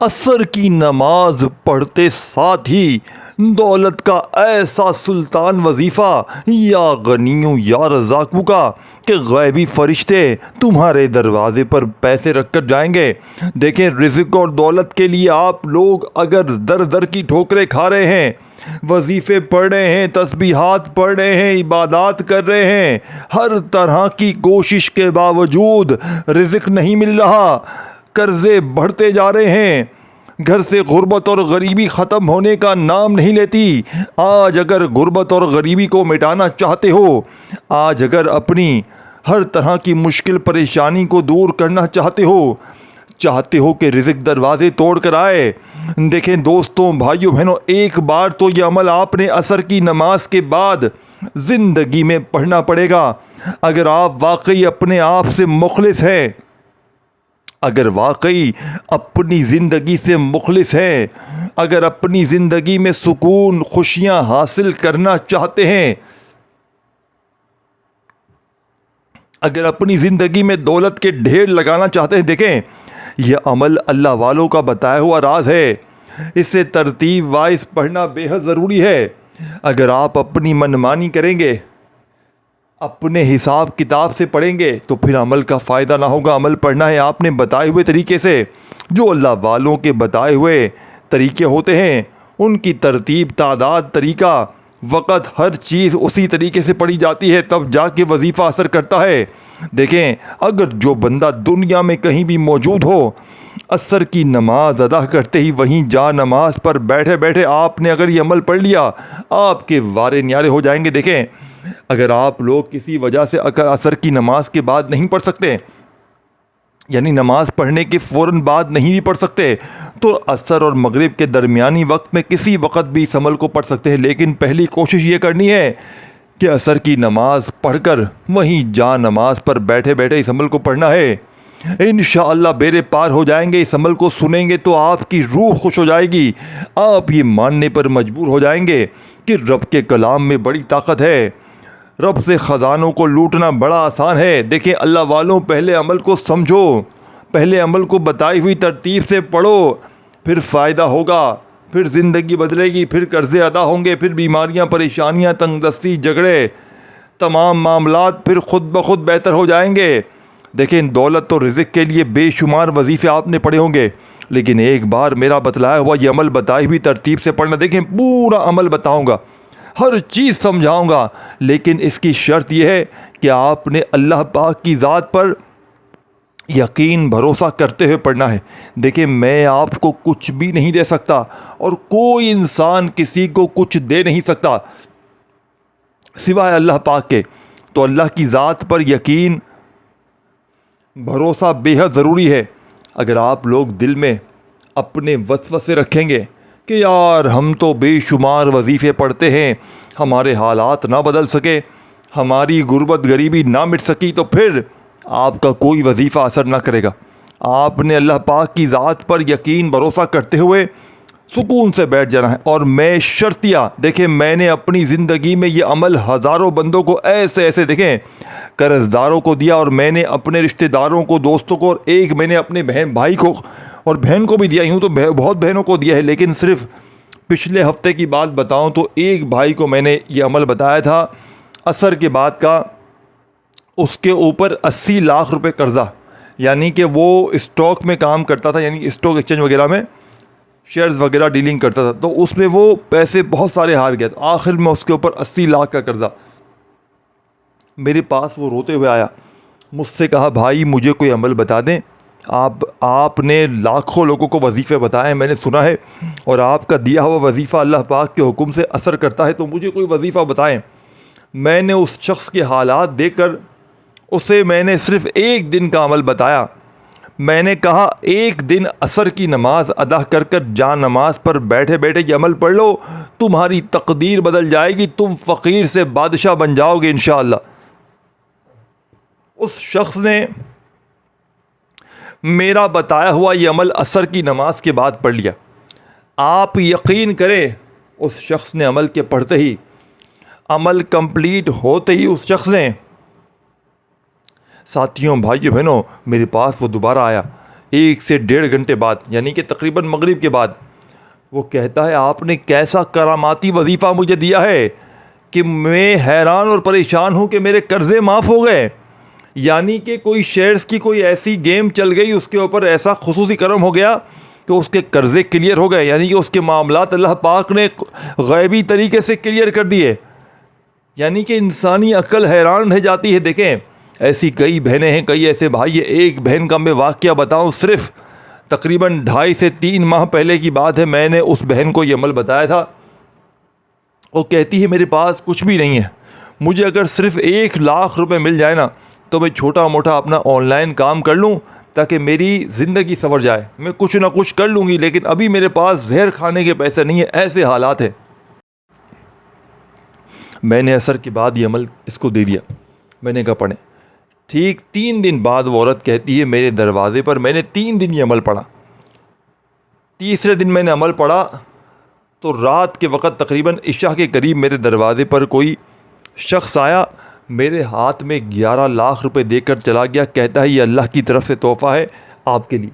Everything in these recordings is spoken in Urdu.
عصر کی نماز پڑھتے ساتھ ہی دولت کا ایسا سلطان وظیفہ یا غنیوں یا رزاقوں کا کہ غیبی فرشتے تمہارے دروازے پر پیسے رکھ کر جائیں گے۔ دیکھیں، رزق اور دولت کے لیے آپ لوگ اگر در در کی ٹھوکریں کھا رہے ہیں، وظیفے پڑھ رہے ہیں، تسبیحات پڑھ رہے ہیں، عبادات کر رہے ہیں، ہر طرح کی کوشش کے باوجود رزق نہیں مل رہا، قرضے بڑھتے جا رہے ہیں، گھر سے غربت اور غریبی ختم ہونے کا نام نہیں لیتی۔ آج اگر غربت اور غریبی کو مٹانا چاہتے ہو، آج اگر اپنی ہر طرح کی مشکل پریشانی کو دور کرنا چاہتے ہو کہ رزق دروازے توڑ کر آئے، دیکھیں دوستوں، بھائیوں، بہنوں، ایک بار تو یہ عمل آپ نے عصر کی نماز کے بعد زندگی میں پڑھنا پڑے گا۔ اگر آپ واقعی اپنے آپ سے مخلص ہیں، اگر واقعی اپنی زندگی سے مخلص ہیں، اگر اپنی زندگی میں سکون، خوشیاں حاصل کرنا چاہتے ہیں، اگر اپنی زندگی میں دولت کے ڈھیر لگانا چاہتے ہیں، دیکھیں یہ عمل اللہ والوں کا بتایا ہوا راز ہے، اسے ترتیب وائز پڑھنا بے حد ضروری ہے۔ اگر آپ اپنی منمانی کریں گے، اپنے حساب کتاب سے پڑھیں گے تو پھر عمل کا فائدہ نہ ہوگا۔ عمل پڑھنا ہے آپ نے بتائے ہوئے طریقے سے، جو اللہ والوں کے بتائے ہوئے طریقے ہوتے ہیں، ان کی ترتیب، تعداد، طریقہ، وقت، ہر چیز اسی طریقے سے پڑھی جاتی ہے، تب جا کے وظیفہ اثر کرتا ہے۔ دیکھیں، اگر جو بندہ دنیا میں کہیں بھی موجود ہو، عصر کی نماز ادا کرتے ہی وہیں جا نماز پر بیٹھے بیٹھے آپ نے اگر یہ عمل پڑھ لیا، آپ کے وارے نیارے ہو جائیں گے۔ دیکھیں، اگر آپ لوگ کسی وجہ سے عصر کی نماز کے بعد نہیں پڑھ سکتے، یعنی نماز پڑھنے کے فوراً بعد نہیں بھی پڑھ سکتے، تو عصر اور مغرب کے درمیانی وقت میں کسی وقت بھی اس عمل کو پڑھ سکتے ہیں، لیکن پہلی کوشش یہ کرنی ہے کہ عصر کی نماز پڑھ کر وہیں جا نماز پر بیٹھے بیٹھے اس عمل کو پڑھنا ہے۔ انشاءاللہ بیڑے پار ہو جائیں گے۔ اس عمل کو سنیں گے تو آپ کی روح خوش ہو جائے گی، آپ یہ ماننے پر مجبور ہو جائیں گے کہ رب کے کلام میں بڑی طاقت ہے، رب سے خزانوں کو لوٹنا بڑا آسان ہے۔ دیکھیں اللہ والوں، پہلے عمل کو سمجھو، پہلے عمل کو بتائی ہوئی ترتیب سے پڑھو، پھر فائدہ ہوگا، پھر زندگی بدلے گی، پھر قرضے ادا ہوں گے، پھر بیماریاں، پریشانیاں، تنگ دستی، جھگڑے، تمام معاملات پھر خود بخود بہتر ہو جائیں گے۔ دیکھیں، دولت اور رزق کے لیے بے شمار وظیفے آپ نے پڑھے ہوں گے، لیکن ایک بار میرا بتلایا ہوا یہ عمل بتائی ہوئی ترتیب سے پڑھنا۔ دیکھیں، پورا عمل بتاؤں گا، ہر چیز سمجھاؤں گا، لیکن اس کی شرط یہ ہے کہ آپ نے اللہ پاک کی ذات پر یقین، بھروسہ کرتے ہوئے پڑھنا ہے۔ دیکھیں، میں آپ کو کچھ بھی نہیں دے سکتا، اور کوئی انسان کسی کو کچھ دے نہیں سکتا سوائے اللہ پاک کے۔ تو اللہ کی ذات پر یقین، بھروسہ بے حد ضروری ہے۔ اگر آپ لوگ دل میں اپنے وسوسے رکھیں گے کہ یار ہم تو بے شمار وظیفے پڑھتے ہیں، ہمارے حالات نہ بدل سکے، ہماری غربت غریبی نہ مٹ سکی، تو پھر آپ کا کوئی وظیفہ اثر نہ کرے گا۔ آپ نے اللہ پاک کی ذات پر یقین، بھروسہ کرتے ہوئے سکون سے بیٹھ جانا ہے۔ اور میں شرطیہ، دیکھیں میں نے اپنی زندگی میں یہ عمل ہزاروں بندوں کو ایسے دیکھیں قرض داروں کو دیا، اور میں نے اپنے رشتہ داروں کو، دوستوں کو، اور ایک میں نے اپنے بھائی کو اور بہن کو بھی دیا ہوں، تو بہت بہنوں کو دیا ہے، لیکن صرف پچھلے ہفتے کی بات بتاؤں تو ایک بھائی کو میں نے یہ عمل بتایا تھا عصر کے بعد کا، اس کے اوپر 80 لاکھ روپے قرضہ، یعنی کہ وہ اسٹاک میں کام کرتا تھا، یعنی اسٹاک ایکسچینج وغیرہ میں شیئرز وغیرہ ڈیلنگ کرتا تھا، تو اس میں وہ پیسے بہت سارے ہار گیا تھا، آخر میں اس کے اوپر 80 لاکھ کا قرضہ۔ میرے پاس وہ روتے ہوئے آیا، مجھ سے کہا بھائی مجھے کوئی عمل بتا دیں، آپ نے لاکھوں لوگوں کو وظیفے بتائے، میں نے سنا ہے، اور آپ کا دیا ہوا وظیفہ اللہ پاک کے حکم سے اثر کرتا ہے، تو مجھے کوئی وظیفہ بتائیں۔ میں نے اس شخص کے حالات دیکھ کر اسے میں نے صرف ایک دن کا عمل بتایا۔ میں نے کہا ایک دن عصر کی نماز ادا کر کر جا نماز پر بیٹھے بیٹھے یہ عمل پڑھ لو، تمہاری تقدیر بدل جائے گی، تم فقیر سے بادشاہ بن جاؤ گے انشاءاللہ۔ اس شخص نے میرا بتایا ہوا یہ عمل عصر کی نماز کے بعد پڑھ لیا۔ آپ یقین کریں، اس شخص نے عمل کے پڑھتے ہی، عمل کمپلیٹ ہوتے ہی اس شخص نے، ساتھیوں، بھائیوں، بہنوں، میرے پاس وہ دوبارہ آیا، 1 سے 1.5 گھنٹے بعد، یعنی کہ تقریباً مغرب کے بعد، وہ کہتا ہے آپ نے کیسا کراماتی وظیفہ مجھے دیا ہے کہ میں حیران اور پریشان ہوں کہ میرے قرضے معاف ہو گئے. یعنی کہ کوئی شیئرز کی کوئی ایسی گیم چل گئی، اس کے اوپر ایسا خصوصی کرم ہو گیا کہ اس کے قرضے کلیئر ہو گئے. یعنی کہ اس کے معاملات اللہ پاک نے غیبی طریقے سے کلیئر کر دیے. یعنی کہ انسانی عقل حیران رہ جاتی ہے. دیکھیں ایسی کئی بہنیں ہیں، کئی ایسے بھائی ہیں. ایک بہن کا میں واقعہ بتاؤں، صرف تقریباً 2.5 سے 3 ماہ پہلے کی بات ہے. میں نے اس بہن کو یہ عمل بتایا تھا. وہ کہتی ہے میرے پاس کچھ بھی نہیں ہے، مجھے اگر صرف 1 لاکھ روپے مل جائے نا تو میں چھوٹا موٹا اپنا آن لائن کام کر لوں تاکہ میری زندگی سنور جائے. میں کچھ نہ کچھ کر لوں گی، لیکن ابھی میرے پاس زہر کھانے کے پیسے نہیں ہیں. ایسے حالات ہیں. میں نے عصر کے بعد یہ عمل اس کو دے دیا. میں نے کہا پڑھیں. ٹھیک 3 دن بعد وہ عورت کہتی ہے میرے دروازے پر میں نے 3 دن یہ عمل پڑھا. تیسرے دن میں نے عمل پڑھا تو رات کے وقت تقریباً عشاء کے قریب میرے دروازے پر کوئی شخص آیا، میرے ہاتھ میں 11 لاکھ روپے دے کر چلا گیا. کہتا ہے یہ اللہ کی طرف سے تحفہ ہے آپ کے لیے.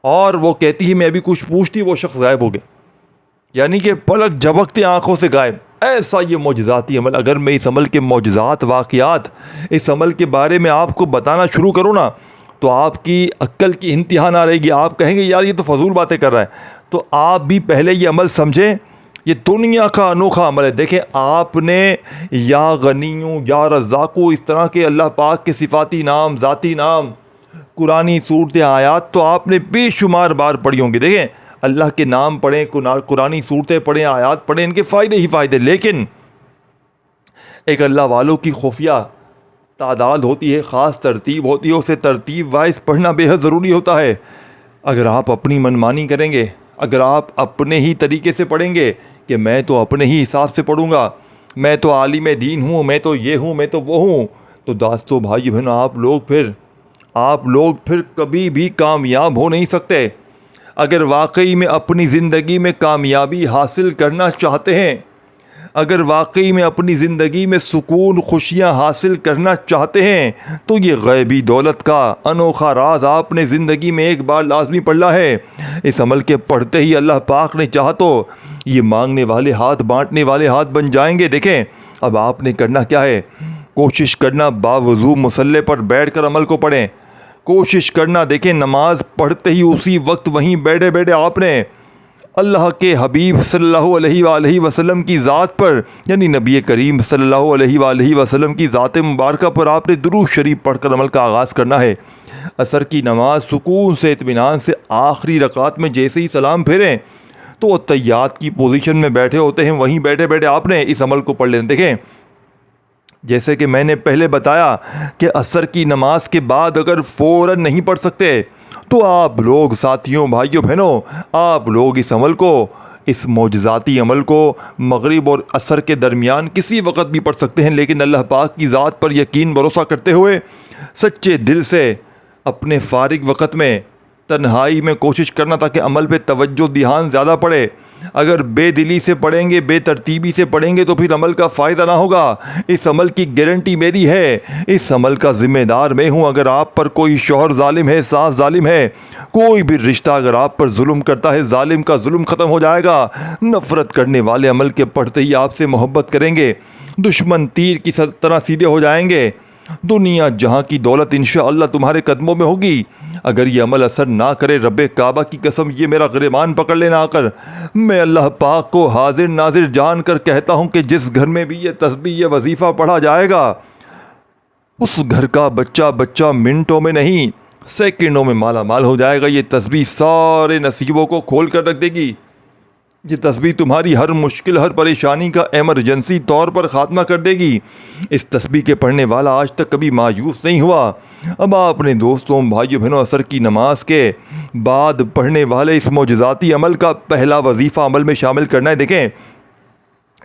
اور وہ کہتی ہے میں ابھی کچھ پوچھتی وہ شخص غائب ہو گیا. یعنی کہ پلک جھپکتے آنکھوں سے غائب. ایسا یہ معجزاتی عمل. اگر میں اس عمل کے معجزات، واقعات، اس عمل کے بارے میں آپ کو بتانا شروع کروں نا تو آپ کی عقل کی انتہا نہ رہے گی. آپ کہیں گے یار یہ تو فضول باتیں کر رہا ہے. تو آپ بھی پہلے یہ عمل سمجھیں. یہ دنیا کا انوکھا عمل ہے. دیکھیں آپ نے یا غنیوں یا رزاقو اس طرح کے اللہ پاک کے صفاتی نام، ذاتی نام، قرآنی صورت آیات تو آپ نے بے شمار بار پڑھی ہوں گی. دیکھیں اللہ کے نام پڑھیں، قرآنی صورتیں پڑھیں، آیات پڑھیں، ان کے فائدے ہی فائدے. لیکن ایک اللہ والوں کی خفیہ تعداد ہوتی ہے، خاص ترتیب ہوتی ہے. اسے ترتیب وائز پڑھنا بے حد ضروری ہوتا ہے. اگر آپ اپنی منمانی کریں گے، اگر آپ اپنے ہی طریقے سے پڑھیں گے کہ میں تو اپنے ہی حساب سے پڑھوں گا، میں تو عالم دین ہوں، میں تو یہ ہوں، میں تو وہ ہوں، تو دوستو بھائی بہنوں آپ لوگ پھر کبھی بھی کامیاب ہو نہیں سکتے. اگر واقعی میں اپنی زندگی میں کامیابی حاصل کرنا چاہتے ہیں، اگر واقعی میں اپنی زندگی میں سکون، خوشیاں حاصل کرنا چاہتے ہیں تو یہ غیبی دولت کا انوکھا راز آپ نے زندگی میں ایک بار لازمی پڑھنا ہے. اس عمل کے پڑھتے ہی اللہ پاک نے چاہا تو یہ مانگنے والے ہاتھ بانٹنے والے ہاتھ بن جائیں گے. دیکھیں اب آپ نے کرنا کیا ہے، کوشش کرنا باوضو مصلی پر بیٹھ کر عمل کو پڑھیں. کوشش کرنا، دیکھیں نماز پڑھتے ہی اسی وقت وہیں بیٹھے بیٹھے آپ نے اللہ کے حبیب صلی اللہ علیہ وآلہ وسلم کی ذات پر، یعنی نبی کریم صلی اللہ علیہ وآلہ وسلم کی ذات مبارکہ پر آپ نے درود شریف پڑھ کر عمل کا آغاز کرنا ہے. عصر کی نماز سکون سے، اطمینان سے آخری رکعت میں جیسے ہی سلام پھیریں تو تحیات کی پوزیشن میں بیٹھے ہوتے ہیں، وہیں بیٹھے بیٹھے آپ نے اس عمل کو پڑھ لینا. دیکھیں جیسے کہ میں نے پہلے بتایا کہ عصر کی نماز کے بعد اگر فوراً نہیں پڑھ سکتے تو آپ لوگ ساتھیوں، بھائیوں، بہنوں، آپ لوگ اس عمل کو، اس معجزاتی عمل کو مغرب اور عصر کے درمیان کسی وقت بھی پڑھ سکتے ہیں. لیکن اللہ پاک کی ذات پر یقین بھروسہ کرتے ہوئے سچے دل سے اپنے فارغ وقت میں تنہائی میں کوشش کرنا تاکہ عمل پہ توجہ دھیان زیادہ پڑے. اگر بے دلی سے پڑھیں گے، بے ترتیبی سے پڑھیں گے تو پھر عمل کا فائدہ نہ ہوگا. اس عمل کی گارنٹی میری ہے، اس عمل کا ذمہ دار میں ہوں. اگر آپ پر کوئی شوہر ظالم ہے، ساس ظالم ہے، کوئی بھی رشتہ اگر آپ پر ظلم کرتا ہے، ظالم کا ظلم ختم ہو جائے گا. نفرت کرنے والے عمل کے پڑھتے ہی آپ سے محبت کریں گے. دشمن تیر کی طرح سیدھے ہو جائیں گے. دنیا جہاں کی دولت انشاءاللہ تمہارے قدموں میں ہوگی. اگر یہ عمل اثر نہ کرے، رب کعبہ کی قسم یہ میرا گریبان پکڑ لینا آ کر، میں اللہ پاک کو حاضر ناظر جان کر کہتا ہوں کہ جس گھر میں بھی یہ تسبیح، یہ وظیفہ پڑھا جائے گا، اس گھر کا بچہ منٹوں میں نہیں سیکنڈوں میں مالا مال ہو جائے گا. یہ تسبیح سارے نصیبوں کو کھول کر رکھ دے گی. یہ تسبیح تمہاری ہر مشکل، ہر پریشانی کا ایمرجنسی طور پر خاتمہ کر دے گی. اس تسبیح کے پڑھنے والا آج تک کبھی مایوس نہیں ہوا. اب آپ اپنے دوستوں، بھائیوں، بہنوں، عصر کی نماز کے بعد پڑھنے والے اس معجزاتی عمل کا پہلا وظیفہ عمل میں شامل کرنا ہے. دیکھیں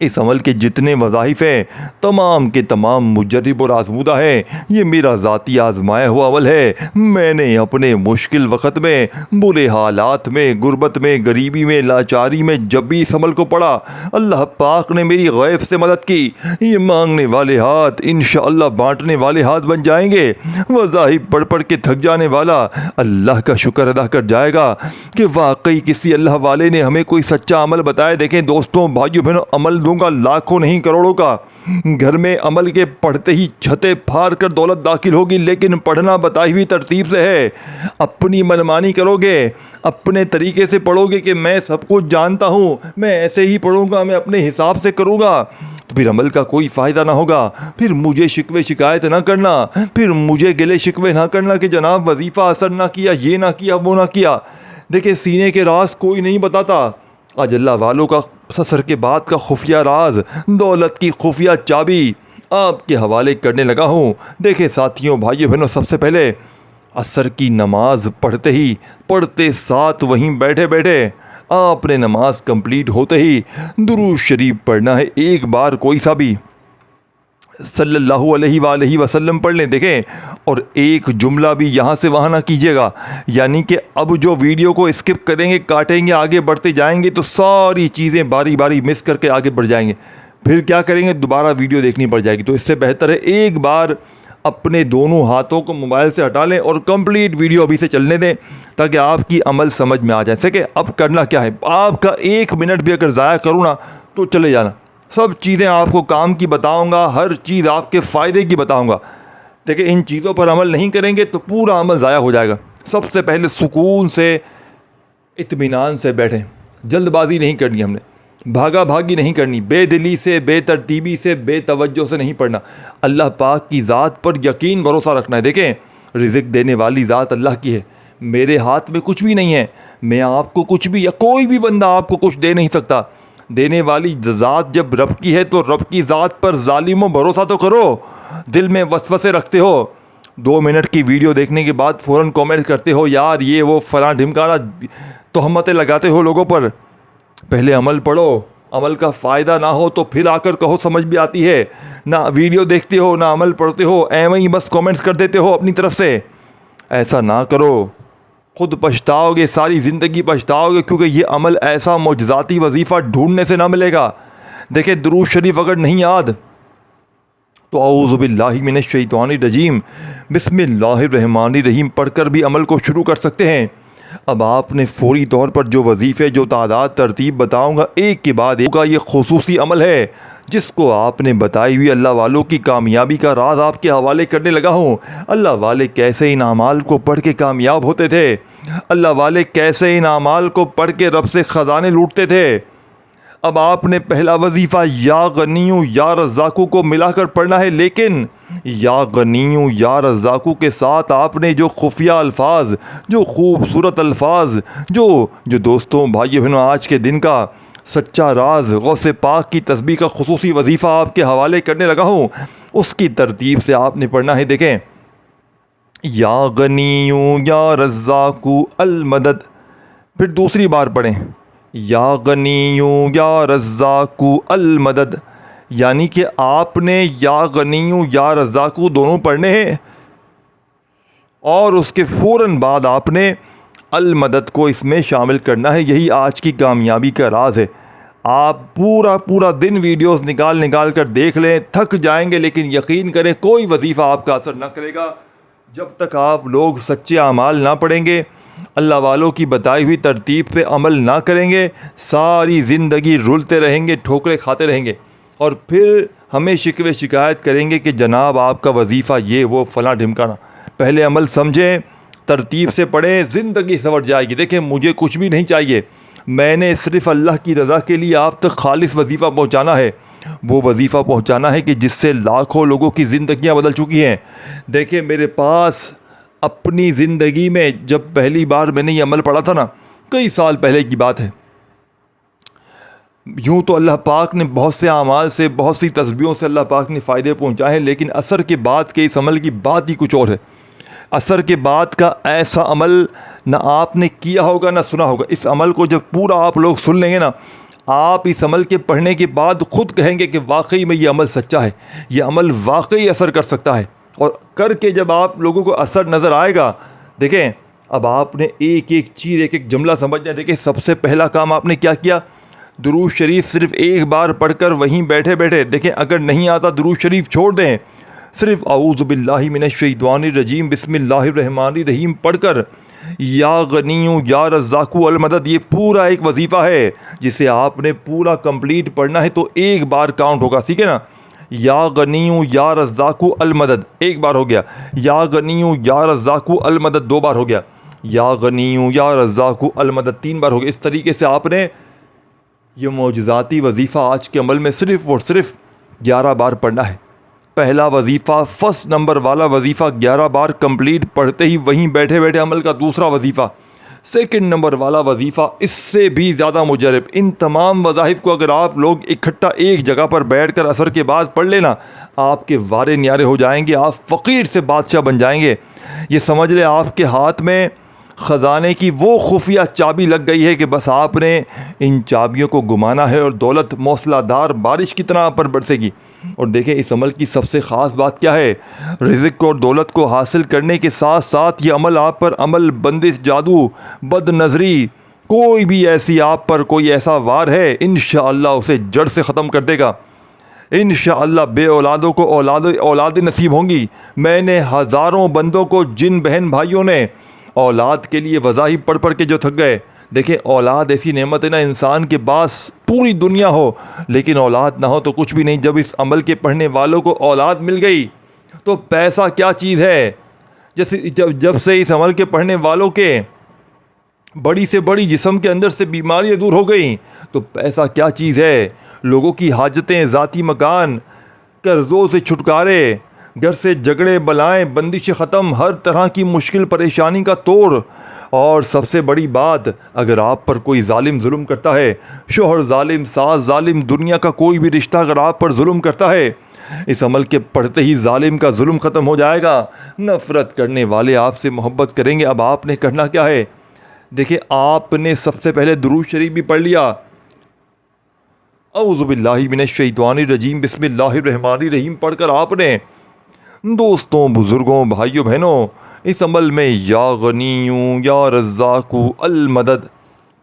اس عمل کے جتنے وظائف ہیں تمام کے تمام مجرب اور آزمودہ ہیں. یہ میرا ذاتی آزمایا ہوا عمل ہے. میں نے اپنے مشکل وقت میں، برے حالات میں، غربت میں، غریبی میں، لاچاری میں جب بھی اس عمل کو پڑھا، اللہ پاک نے میری غیب سے مدد کی. یہ مانگنے والے ہاتھ انشاءاللہ بانٹنے والے ہاتھ بن جائیں گے. وظائف پڑھ پڑھ کے تھک جانے والا اللہ کا شکر ادا کر جائے گا کہ واقعی کسی اللہ والے نے ہمیں کوئی سچا عمل بتایا. دیکھیں دوستوں، بھائیو بہنوں، عمل دوں گا لاکھوں نہیں کروڑوں کا. گھر میں عمل کے پڑھتے ہی چھتیں پھاڑ کر دولت داخل ہوگی، لیکن پڑھنا بتائی ہوئی ترتیب سے ہے. اپنی منمانی کرو گے، اپنے طریقے سے پڑھو گے کہ میں سب کچھ جانتا ہوں، میں ایسے ہی پڑھوں گا، میں اپنے حساب سے کروں گا، تو پھر عمل کا کوئی فائدہ نہ ہوگا. پھر مجھے شکوے شکایت نہ کرنا، پھر مجھے گلے شکوے نہ کرنا کہ جناب وظیفہ اثر نہ کیا، یہ نہ کیا، وہ نہ کیا. دیکھیں سینے کے راز کوئی نہیں بتاتا. آج اللہ والوں کا سسر کے بعد کا خفیہ راز، دولت کی خفیہ چابی آپ کے حوالے کرنے لگا ہوں. دیکھیں ساتھیوں، بھائیوں بہنوں، سب سے پہلے عصر کی نماز پڑھتے ساتھ وہیں بیٹھے بیٹھے آپ نے نماز کمپلیٹ ہوتے ہی درود شریف پڑھنا ہے. ایک بار کوئی سا بھی صلی اللہ علیہ وآلہ وسلم پڑھ لیں. دیکھیں، اور ایک جملہ بھی یہاں سے وہاں نہ کیجیے گا. یعنی کہ اب جو ویڈیو کو اسکپ کریں گے، کاٹیں گے، آگے بڑھتے جائیں گے تو ساری چیزیں باری باری مس کر کے آگے بڑھ جائیں گے. پھر کیا کریں گے؟ دوبارہ ویڈیو دیکھنی پڑ جائے گی. تو اس سے بہتر ہے ایک بار اپنے دونوں ہاتھوں کو موبائل سے ہٹا لیں اور کمپلیٹ ویڈیو ابھی سے چلنے دیں تاکہ آپ کی عمل سمجھ میں آ جائے. سکے اب کرنا کیا ہے، آپ کا 1 منٹ بھی اگر ضائع کروں نا تو چلے جانا. سب چیزیں آپ کو کام کی بتاؤں گا، ہر چیز آپ کے فائدے کی بتاؤں گا. دیکھیں ان چیزوں پر عمل نہیں کریں گے تو پورا عمل ضائع ہو جائے گا. سب سے پہلے سکون سے، اطمینان سے بیٹھیں. جلد بازی نہیں کرنی، ہم نے بھاگا بھاگی نہیں کرنی، بے دلی سے، بے ترتیبی سے، بے توجہ سے نہیں پڑھنا. اللہ پاک کی ذات پر یقین بھروسہ رکھنا ہے. دیکھیں رزق دینے والی ذات اللہ کی ہے، میرے ہاتھ میں کچھ بھی نہیں ہے. میں آپ کو کچھ بھی، یا کوئی بھی بندہ آپ کو کچھ دے نہیں سکتا. دینے والی ذات جب رب کی ہے تو رب کی ذات پر ظالموں بھروسہ تو کرو. دل میں وسوسے رکھتے ہو، 2 منٹ کی ویڈیو دیکھنے کے بعد فوراً کامنٹ کرتے ہو یار یہ وہ فلاں ڈھمکانا، تہمتیں لگاتے ہو لوگوں پر. پہلے عمل پڑھو، عمل کا فائدہ نہ ہو تو پھر آ کر کہو سمجھ بھی آتی ہے. نہ ویڈیو دیکھتے ہو، نہ عمل پڑھتے ہو، ایویں ہی بس کامنٹس کر دیتے ہو اپنی طرف سے. ایسا نہ کرو، خود پچھتاؤ گے، ساری زندگی پچھتاؤ گے، کیونکہ یہ عمل ایسا معجزاتی وظیفہ ڈھونڈنے سے نہ ملے گا. دیکھیں درود شریف اگر نہیں یاد تو اعوذ باللہ من الشیطان الرجیم بسم اللہ الرحمن الرحیم پڑھ کر بھی عمل کو شروع کر سکتے ہیں. اب آپ نے فوری طور پر جو وظیفے، جو تعداد، ترتیب بتاؤں گا ایک کے بعد ایک کا، یہ خصوصی عمل ہے جس کو آپ نے بتائی ہوئی اللہ والوں کی کامیابی کا راز آپ کے حوالے کرنے لگا ہوں. اللہ والے کیسے ان اعمال کو پڑھ کے کامیاب ہوتے تھے، اللہ والے کیسے ان اعمال کو پڑھ کے رب سے خزانے لوٹتے تھے. اب آپ نے پہلا وظیفہ یا غنیوں یا رزاقوں کو ملا کر پڑھنا ہے، لیکن یا غنیوں یا رزاقوں کے ساتھ آپ نے جو خفیہ الفاظ، جو خوبصورت الفاظ، جو دوستوں بھائیو بہنوں آج کے دن کا سچا راز، غوث پاک کی تسبیح کا خصوصی وظیفہ آپ کے حوالے کرنے لگا ہوں، اس کی ترتیب سے آپ نے پڑھنا ہے. دیکھیں یا غنیوں یا رزاقو المدد، پھر دوسری بار پڑھیں یا غنیوں یا رزاقو المدد. یعنی کہ آپ نے یا غنیوں یا رزاقو دونوں پڑھنے ہیں اور اس کے فوراً بعد آپ نے المدد کو اس میں شامل کرنا ہے. یہی آج کی کامیابی کا راز ہے. آپ پورا دن ویڈیوز نکال کر دیکھ لیں، تھک جائیں گے، لیکن یقین کریں کوئی وظیفہ آپ کا اثر نہ کرے گا جب تک آپ لوگ سچے اعمال نہ پڑھیں گے، اللہ والوں کی بتائی ہوئی ترتیب پہ عمل نہ کریں گے. ساری زندگی رلتے رہیں گے، ٹھوکریں کھاتے رہیں گے، اور پھر ہمیں شکوے شکایت کریں گے کہ جناب آپ کا وظیفہ یہ وہ فلاں ڈھمکانا. پہلے عمل سمجھیں، ترتیب سے پڑھیں، زندگی سنور جائے گی. دیکھیں مجھے کچھ بھی نہیں چاہیے، میں نے صرف اللہ کی رضا کے لیے آپ تک خالص وظیفہ پہنچانا ہے. وہ وظیفہ پہنچانا ہے کہ جس سے لاکھوں لوگوں کی زندگیاں بدل چکی ہیں. دیکھیں میرے پاس اپنی زندگی میں جب پہلی بار میں نے یہ عمل پڑھا تھا نا، کئی سال پہلے کی بات ہے، یوں تو اللہ پاک نے بہت سے اعمال سے، بہت سی تسبیحوں سے اللہ پاک نے فائدے پہنچائے ہیں، لیکن عصر کے بعد کے اس عمل کی بات ہی کچھ اور ہے. عصر کے بعد کا ایسا عمل نہ آپ نے کیا ہوگا نہ سنا ہوگا. اس عمل کو جب پورا آپ لوگ سن لیں گے نا، آپ اس عمل کے پڑھنے کے بعد خود کہیں گے کہ واقعی میں یہ عمل سچا ہے، یہ عمل واقعی اثر کر سکتا ہے. اور کر کے جب آپ لوگوں کو اثر نظر آئے گا، دیکھیں اب آپ نے ایک ایک چیز، ایک ایک جملہ سمجھنا ہے. دیکھیں سب سے پہلا کام آپ نے کیا کیا؟ درود شریف صرف ایک بار پڑھ کر وہیں بیٹھے بیٹھے، دیکھیں اگر نہیں آتا درود شریف چھوڑ دیں، صرف اعوذ باللہ من الشیطان الرجیم بسم اللہ الرحمن الرحیم پڑھ کر یا غنیو یا رزاقو المدد، یہ پورا ایک وظیفہ ہے جسے آپ نے پورا کمپلیٹ پڑھنا ہے تو ایک بار کاؤنٹ ہوگا. ٹھیک ہے نا؟ یا غنیو یا رزاقو المدد ایک بار ہو گیا، یا غنیو یا رزاقو المدد دو بار ہو گیا، یا غنیو یا رزاقو المدد تین بار ہو گیا. اس طریقے سے آپ نے یہ معجزاتی وظیفہ آج کے عمل میں صرف اور صرف 11 بار پڑھنا ہے. پہلا وظیفہ، فرسٹ نمبر والا وظیفہ 11 بار کمپلیٹ پڑھتے ہی وہیں بیٹھے بیٹھے عمل کا دوسرا وظیفہ، سیکنڈ نمبر والا وظیفہ اس سے بھی زیادہ مجرب. ان تمام وظائف کو اگر آپ لوگ اکٹھا ایک جگہ پر بیٹھ کر عصر کے بعد پڑھ لینا، آپ کے وارے نیارے ہو جائیں گے، آپ فقیر سے بادشاہ بن جائیں گے. یہ سمجھ لیں آپ کے ہاتھ میں خزانے کی وہ خفیہ چابی لگ گئی ہے کہ بس آپ نے ان چابیوں کو گمانا ہے اور دولت موسلا دار بارش کی طرح پر برسے گی. اور دیکھیں اس عمل کی سب سے خاص بات کیا ہے؟ رزق اور دولت کو حاصل کرنے کے ساتھ ساتھ یہ عمل آپ پر عمل، بندش، جادو، بد نظری، کوئی بھی ایسی آپ پر کوئی ایسا وار ہے انشاءاللہ اسے جڑ سے ختم کر دے گا. انشاءاللہ بے اولادوں کو اولادیں نصیب ہوں گی. میں نے ہزاروں بندوں کو، جن بہن بھائیوں نے اولاد کے لیے وظائف پڑھ پڑھ کے جو تھک گئے. دیکھیں اولاد ایسی نعمت ہے نا، انسان کے پاس پوری دنیا ہو لیکن اولاد نہ ہو تو کچھ بھی نہیں. جب اس عمل کے پڑھنے والوں کو اولاد مل گئی تو پیسہ کیا چیز ہے. جیسے جب سے اس عمل کے پڑھنے والوں کے بڑی سے بڑی جسم کے اندر سے بیماریاں دور ہو گئیں تو پیسہ کیا چیز ہے. لوگوں کی حاجتیں، ذاتی مکان، قرضوں سے چھٹکارے، گھر سے جھگڑے، بلائیں، بندش ختم، ہر طرح کی مشکل پریشانی کا توڑ. اور سب سے بڑی بات، اگر آپ پر کوئی ظالم ظلم کرتا ہے، شوہر ظالم، ساس ظالم، دنیا کا کوئی بھی رشتہ اگر آپ پر ظلم کرتا ہے، اس عمل کے پڑھتے ہی ظالم کا ظلم ختم ہو جائے گا. نفرت کرنے والے آپ سے محبت کریں گے. اب آپ نے کرنا کیا ہے؟ دیکھیں آپ نے سب سے پہلے درود شریف بھی پڑھ لیا، اعوذ باللہ من الشیطان الرجیم بسم اللہ الرحمن الرحیم پڑھ کر آپ نے دوستوں، بزرگوں، بھائیوں، بہنوں اس عمل میں یا غنیوں یا رزاقو المدد،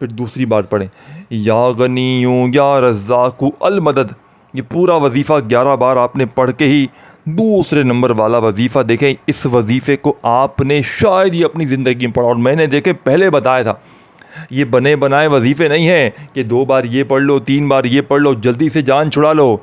پھر دوسری بار پڑھیں یا غنیوں یا رزاقو المدد. یہ پورا وظیفہ 11 بار آپ نے پڑھ کے ہی دوسرے نمبر والا وظیفہ، دیکھیں اس وظیفے کو آپ نے شاید ہی اپنی زندگی میں پڑھا. اور میں نے دیکھیں پہلے بتایا تھا یہ بنے بنائے وظیفے نہیں ہیں کہ 2 بار یہ پڑھ لو، 3 بار یہ پڑھ لو، جلدی سے جان چھڑا لو.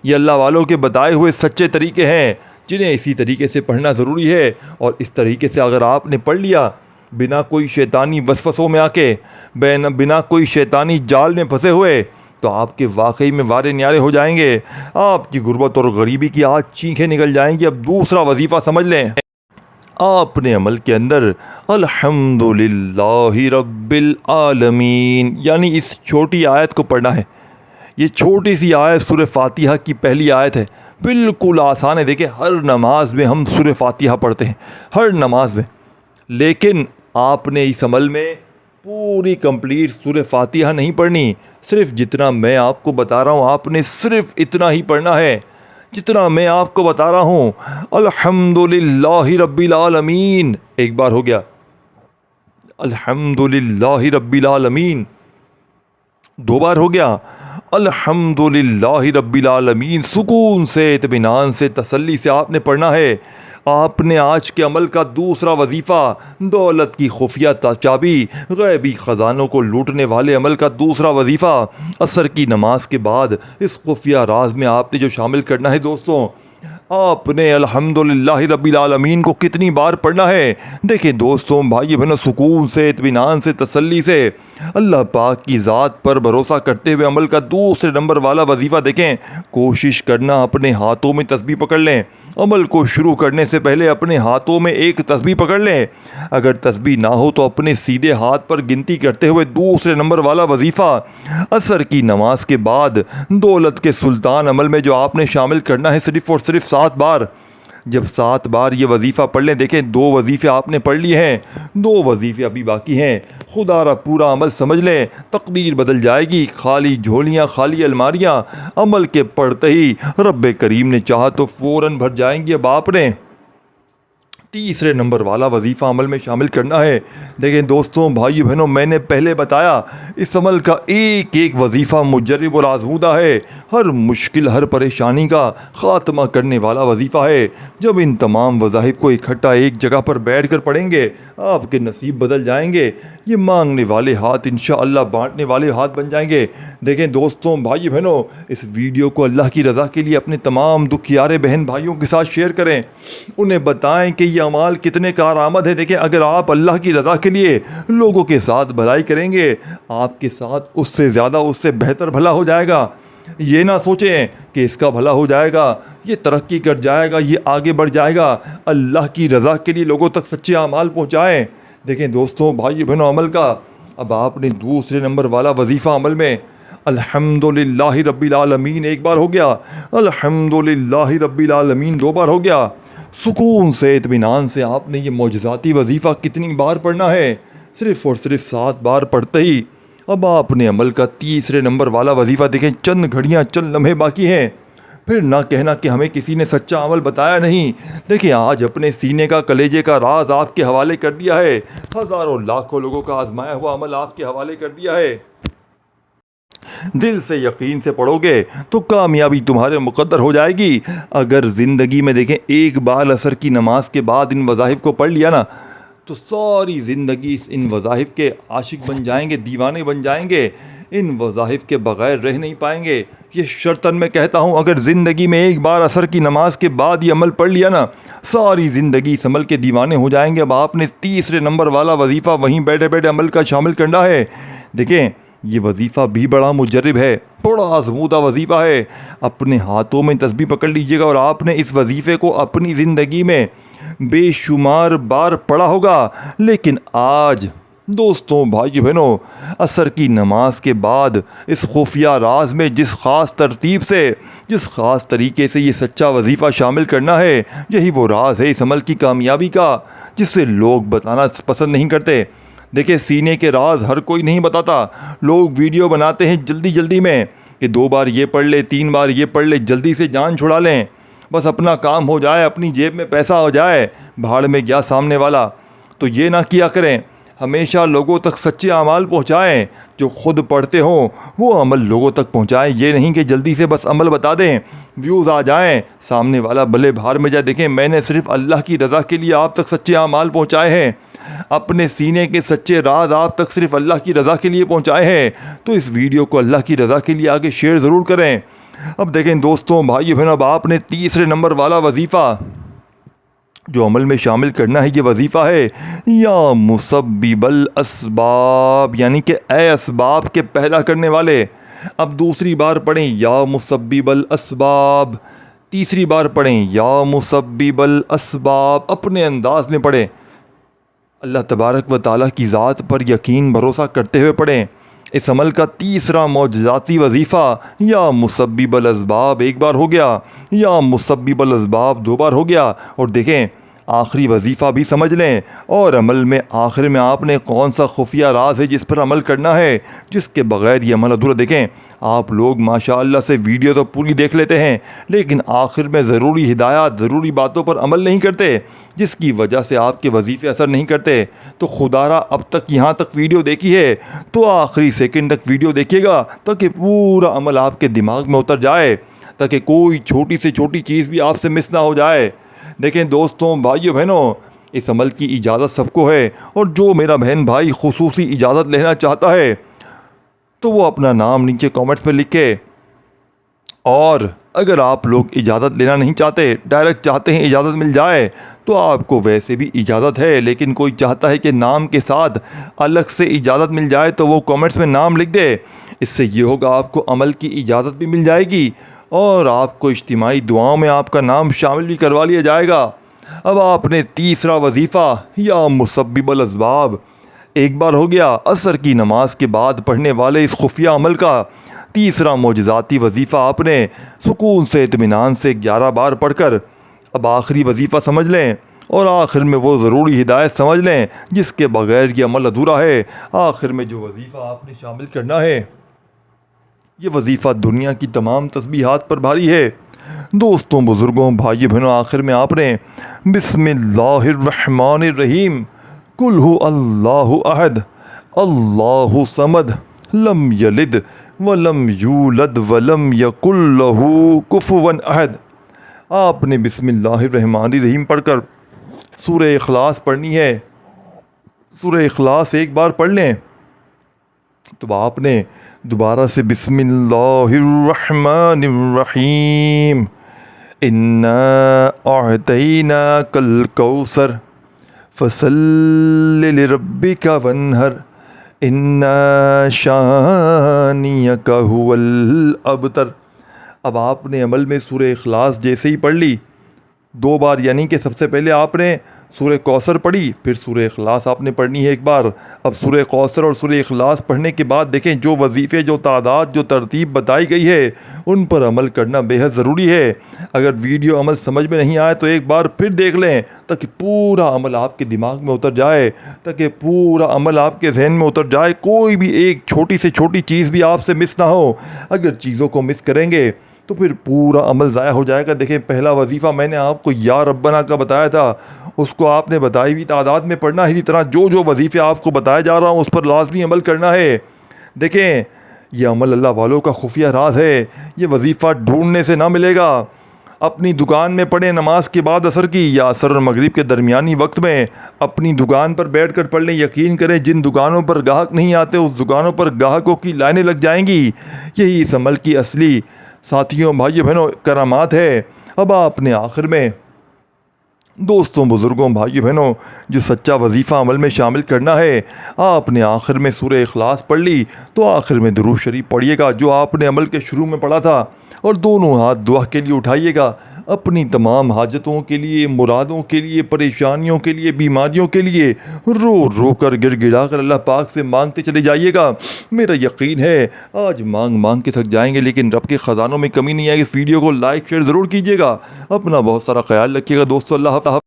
یہ اللہ والوں کے بتائے ہوئے سچے طریقے ہیں جنہیں اسی طریقے سے پڑھنا ضروری ہے. اور اس طریقے سے اگر آپ نے پڑھ لیا بنا کوئی شیطانی وسوسوں میں آ کے، بنا کوئی شیطانی جال میں پھنسے ہوئے، تو آپ کے واقعی میں وارے نیارے ہو جائیں گے. آپ کی غربت اور غریبی کی آج چینخیں نکل جائیں گی. اب دوسرا وظیفہ سمجھ لیں. آپ نے عمل کے اندر الحمدللہ رب العالمین یعنی اس چھوٹی آیت کو پڑھنا ہے. یہ چھوٹی سی آیت سورہ فاتحہ کی پہلی آیت ہے، بالکل آسان ہے. دیکھیں ہر نماز میں ہم سورہ فاتحہ پڑھتے ہیں، ہر نماز میں، لیکن آپ نے اس عمل میں پوری کمپلیٹ سورہ فاتحہ نہیں پڑھنی. صرف جتنا میں آپ کو بتا رہا ہوں آپ نے صرف اتنا ہی پڑھنا ہے جتنا میں آپ کو بتا رہا ہوں. الحمدللہ رب العالمین ایک بار ہو گیا، الحمدللہ رب العالمین 2 بار ہو گیا، الحمدللہ رب العالمین. سکون سے، اطمینان سے، تسلی سے آپ نے پڑھنا ہے. آپ نے آج کے عمل کا دوسرا وظیفہ، دولت کی خفیہ چابی، غیبی خزانوں کو لوٹنے والے عمل کا دوسرا وظیفہ، عصر کی نماز کے بعد اس خفیہ راز میں آپ نے جو شامل کرنا ہے دوستوں، آپ نے الحمدللہ رب العالمین کو کتنی بار پڑھنا ہے. دیکھیں دوستوں، بھائی بہنوں، سکون سے، اطمینان سے، تسلی سے، اللہ پاک کی ذات پر بھروسہ کرتے ہوئے عمل کا دوسرے نمبر والا وظیفہ. دیکھیں کوشش کرنا اپنے ہاتھوں میں تسبیح پکڑ لیں. عمل کو شروع کرنے سے پہلے اپنے ہاتھوں میں ایک تسبیح پکڑ لیں. اگر تسبیح نہ ہو تو اپنے سیدھے ہاتھ پر گنتی کرتے ہوئے دوسرے نمبر والا وظیفہ، عصر کی نماز کے بعد دولت کے سلطان عمل میں جو آپ نے شامل کرنا ہے، صرف اور صرف 7 بار. جب 7 بار یہ وظیفہ پڑھ لیں، دیکھیں 2 وظیفے آپ نے پڑھ لیے ہیں، 2 وظیفے ابھی باقی ہیں، خدا را پورا عمل سمجھ لیں، تقدیر بدل جائے گی۔ خالی جھولیاں، خالی الماریاں عمل کے پڑھتے ہی رب کریم نے چاہا تو فوراً بھر جائیں گی۔ اب آپ نے تیسرے نمبر والا وظیفہ عمل میں شامل کرنا ہے۔ دیکھیں دوستوں، بھائی بہنوں، میں نے پہلے بتایا اس عمل کا ایک ایک وظیفہ مجرب اور آزمودہ ہے، ہر مشکل، ہر پریشانی کا خاتمہ کرنے والا وظیفہ ہے۔ جب ان تمام وظائف کو اکٹھا ایک جگہ پر بیٹھ کر پڑھیں گے، آپ کے نصیب بدل جائیں گے، یہ مانگنے والے ہاتھ انشاءاللہ بانٹنے والے ہاتھ بن جائیں گے۔ دیکھیں دوستوں، بھائی بہنوں، اس ویڈیو کو اللہ کی رضا کے لیے اپنے تمام دکھیارے بہن بھائیوں کے ساتھ شیئر کریں، انہیں بتائیں کہ یہ اعمال کتنے کارآمد ہے۔ دیکھیں، اگر آپ اللہ کی رضا کے لیے لوگوں کے ساتھ بھلائی کریں گے، آپ کے ساتھ اس سے زیادہ، اس سے بہتر بھلا ہو جائے گا۔ یہ نہ سوچیں کہ اس کا بھلا ہو جائے گا، یہ ترقی کر جائے گا، یہ آگے بڑھ جائے گا۔ اللہ کی رضا کے لیے لوگوں تک سچے اعمال پہنچائیں۔ دیکھیں دوستوں، بھائی بہنوں، عمل کا اب آپ نے دوسرے نمبر والا وظیفہ عمل میں الحمدللہ رب العالمین ایک بار ہو گیا، الحمدللہ رب العالمین 2 بار ہو گیا۔ سکون سے، اطمینان سے آپ نے یہ معجزاتی وظیفہ کتنی بار پڑھنا ہے؟ صرف اور صرف 7 بار پڑھتے ہی اب آپ نے عمل کا تیسرے نمبر والا وظیفہ، دیکھیں چند گھڑیاں، چند لمحے باقی ہیں۔ پھر نہ کہنا کہ ہمیں کسی نے سچا عمل بتایا نہیں۔ دیکھیں، آج اپنے سینے کا، کلیجے کا راز آپ کے حوالے کر دیا ہے، ہزاروں لاکھوں لوگوں کا آزمایا ہوا عمل آپ کے حوالے کر دیا ہے۔ دل سے، یقین سے پڑھو گے تو کامیابی تمہارے مقدر ہو جائے گی۔ اگر زندگی میں دیکھیں ایک بار عصر کی نماز کے بعد ان وظائف کو پڑھ لیا نا، تو ساری زندگی ان وظائف کے عاشق بن جائیں گے، دیوانے بن جائیں گے، ان وظائف کے بغیر رہ نہیں پائیں گے۔ یہ شرطاً میں کہتا ہوں، اگر زندگی میں ایک بار عصر کی نماز کے بعد یہ عمل پڑھ لیا نا، ساری زندگی اس عمل کے دیوانے ہو جائیں گے۔ اب آپ نے تیسرے نمبر والا وظیفہ وہیں بیٹھے بیٹھے عمل کا شامل کرنا ہے۔ دیکھیں، یہ وظیفہ بھی بڑا مجرب ہے، بڑا آزمودہ وظیفہ ہے۔ اپنے ہاتھوں میں تسبیح پکڑ لیجئے گا اور آپ نے اس وظیفے کو اپنی زندگی میں بے شمار بار پڑھا ہوگا، لیکن آج دوستوں، بھائی بہنوں، عصر کی نماز کے بعد اس خفیہ راز میں جس خاص ترتیب سے، جس خاص طریقے سے یہ سچا وظیفہ شامل کرنا ہے، یہی وہ راز ہے اس عمل کی کامیابی کا، جس سے لوگ بتانا پسند نہیں کرتے۔ دیکھیں، سینے کے راز ہر کوئی نہیں بتاتا۔ لوگ ویڈیو بناتے ہیں جلدی جلدی میں کہ 2 بار یہ پڑھ لے، 3 بار یہ پڑھ لے، جلدی سے جان چھڑا لیں، بس اپنا کام ہو جائے، اپنی جیب میں پیسہ ہو جائے، بھاڑ میں گیا سامنے والا۔ تو یہ نہ کیا کریں، ہمیشہ لوگوں تک سچے اعمال پہنچائیں، جو خود پڑھتے ہوں وہ عمل لوگوں تک پہنچائیں۔ یہ نہیں کہ جلدی سے بس عمل بتا دیں، ویوز آ جائیں، سامنے والا بھلے بھار میں جائے۔ دیکھیں، میں نے صرف اللہ کی رضا کے لیے آپ تک سچے اعمال پہنچائے ہیں، اپنے سینے کے سچے راز آپ تک صرف اللہ کی رضا کے لیے پہنچائے ہیں۔ تو اس ویڈیو کو اللہ کی رضا کے لیے آگے شیئر ضرور کریں۔ اب دیکھیں دوستوں، بھائی بہنوں، اب آپ نے تیسرے نمبر والا وظیفہ جو عمل میں شامل کرنا ہے، یہ وظیفہ ہے یا مسبب الاسباب، یعنی کہ اے اسباب کے پیدا کرنے والے۔ اب دوسری بار پڑھیں یا مسبب الاسباب، تیسری بار پڑھیں یا مسبب الاسباب، اپنے انداز میں پڑھیں، اللہ تبارک و تعالیٰ کی ذات پر یقین بھروسہ کرتے ہوئے پڑھیں۔ اس عمل کا تیسرا معجزاتی وظیفہ یا مسبب الاسباب ایک بار ہو گیا، یا مسبب الاسباب 2 بار ہو گیا۔ اور دیکھیں، آخری وظیفہ بھی سمجھ لیں، اور عمل میں آخر میں آپ نے کون سا خفیہ راز ہے جس پر عمل کرنا ہے، جس کے بغیر یہ عمل ادھورا۔ دیکھیں، آپ لوگ ماشاءاللہ سے ویڈیو تو پوری دیکھ لیتے ہیں، لیکن آخر میں ضروری ہدایات، ضروری باتوں پر عمل نہیں کرتے، جس کی وجہ سے آپ کے وظیفے اثر نہیں کرتے۔ تو خدا را اب تک یہاں تک ویڈیو دیکھی ہے تو آخری سیکنڈ تک ویڈیو دیکھیے گا، تاکہ پورا عمل آپ کے دماغ میں اتر جائے، تاکہ کوئی چھوٹی سے چھوٹی چیز بھی آپ سے مس نہ ہو جائے۔ دیکھیں دوستوں، بھائیو بہنوں، اس عمل کی اجازت سب کو ہے، اور جو میرا بہن بھائی خصوصی اجازت لینا چاہتا ہے تو وہ اپنا نام نیچے کامنٹس میں لکھے۔ اور اگر آپ لوگ اجازت لینا نہیں چاہتے، ڈائریکٹ چاہتے ہیں اجازت مل جائے، تو آپ کو ویسے بھی اجازت ہے، لیکن کوئی چاہتا ہے کہ نام کے ساتھ الگ سے اجازت مل جائے تو وہ کامنٹس میں نام لکھ دے۔ اس سے یہ ہوگا، آپ کو عمل کی اجازت بھی مل جائے گی، اور آپ کو اجتماعی دعاؤں میں آپ کا نام شامل بھی کروا لیا جائے گا۔ اب آپ نے تیسرا وظیفہ یا مسبب الاسباب ایک بار ہو گیا، عصر کی نماز کے بعد پڑھنے والے اس خفیہ عمل کا تیسرا معجزاتی وظیفہ آپ نے سکون سے، اطمینان سے 11 بار پڑھ کر اب آخری وظیفہ سمجھ لیں اور آخر میں وہ ضروری ہدایت سمجھ لیں جس کے بغیر یہ عمل ادھورا ہے۔ آخر میں جو وظیفہ آپ نے شامل کرنا ہے، یہ وظیفہ دنیا کی تمام تسبیحات پر بھاری ہے۔ دوستوں، بزرگوں، بھائی بہنوں، آخر میں آپ نے بسم اللہ الرحمن الرحیم، قل هو اللہ احد اللہ صمد لم یلد ولم یولد ولم یکن لہ کفوا احد، آپ نے بسم اللہ الرحمن الرحیم پڑھ کر سورہ اخلاص پڑھنی ہے۔ سورہ اخلاص ایک بار پڑھ لیں تو آپ نے دوبارہ سے بسم اللہ الرحمن الرحیم انا اعطیناک الکوثر فصل لربک وانحر ان شانئک هو الابتر۔ اب آپ نے عمل میں سورہ اخلاص جیسے ہی پڑھ لی 2 بار، یعنی کہ سب سے پہلے آپ نے سورہ کوثر پڑھی، پھر سورہ اخلاص آپ نے پڑھنی ہے ایک بار۔ اب سورہ کوثر اور سورہ اخلاص پڑھنے کے بعد دیکھیں جو وظیفے، جو تعداد، جو ترتیب بتائی گئی ہے ان پر عمل کرنا بے حد ضروری ہے۔ اگر ویڈیو عمل سمجھ میں نہیں آئے تو ایک بار پھر دیکھ لیں تاکہ پورا عمل آپ کے دماغ میں اتر جائے، تاکہ پورا عمل آپ کے ذہن میں اتر جائے، کوئی بھی ایک چھوٹی سے چھوٹی چیز بھی آپ سے مس نہ ہو۔ اگر چیزوں کو مس کریں گے تو پھر پورا عمل ضائع ہو جائے گا۔ دیکھیں پہلا وظیفہ میں نے آپ کو یا ربنا کا بتایا تھا، اس کو آپ نے بتائی ہوئی تعداد میں پڑھنا ہے۔ اسی طرح جو وظیفے آپ کو بتایا جا رہا ہوں اس پر لازمی عمل کرنا ہے۔ دیکھیں یہ عمل اللہ والوں کا خفیہ راز ہے، یہ وظیفہ ڈھونڈنے سے نہ ملے گا۔ اپنی دکان میں پڑھیں نماز کے بعد عصر کی یا عصر اور مغرب کے درمیانی وقت میں، اپنی دکان پر بیٹھ کر پڑھ لیں۔ یقین کریں جن دکانوں پر گاہک نہیں آتے اس دکانوں پر گاہکوں کی لائنیں لگ جائیں گی۔ یہی اس عمل کی اصلی ساتھیوں، بھائیوں بہنوں، کرامات ہے۔ اب آپ نے آخر میں دوستوں، بزرگوں، بھائیوں بہنوں، جو سچا وظیفہ عمل میں شامل کرنا ہے، آپ نے آخر میں سورہ اخلاص پڑھ لی تو آخر میں درود شریف پڑھیے گا جو آپ نے عمل کے شروع میں پڑھا تھا، اور دونوں ہاتھ دعا کے لیے اٹھائیے گا۔ اپنی تمام حاجتوں کے لیے، مرادوں کے لیے، پریشانیوں کے لیے، بیماریوں کے لیے رو رو کر، گڑ گڑا کر اللہ پاک سے مانگتے چلے جائیے گا۔ میرا یقین ہے آج مانگ کے تھک جائیں گے لیکن رب کے خزانوں میں کمی نہیں آئے گی۔ اس ویڈیو کو لائک شیئر ضرور کیجیے گا۔ اپنا بہت سارا خیال رکھیے گا دوستو۔ اللہ حافظ۔